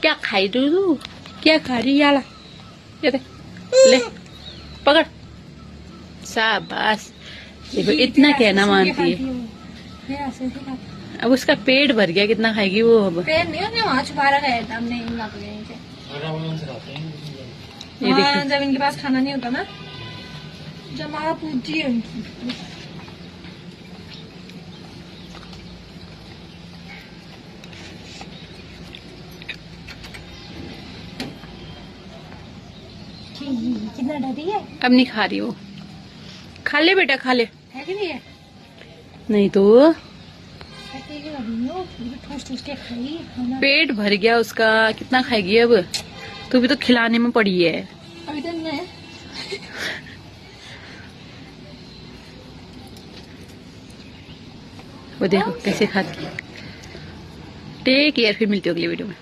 क्या खाई तू? क्या खा रही याला? ये दे, ले पकड़। शाबाश। देखो इतना कहना मानती है। अब उसका पेट भर गया, कितना खाएगी वो अब? पेट नहीं होने वहाँ छुपा रखा है हमने नीचे। ये देखो, जब इनके पास खाना नहीं होता ना, जब हमारा पूछती है उनकी। कितना डरी है। अब नहीं खा रही वो। खा ले बेटा, खा ले। है कि नहीं है? नहीं तो ठूस के खाई। पेट भर गया उसका, कितना खाएगी अब? तू भी तो खिलाने में पड़ी है। अभी तो नहीं। वो देखो कैसे खाती है। टेक केयर, फिर मिलती हूँ अगली वीडियो में।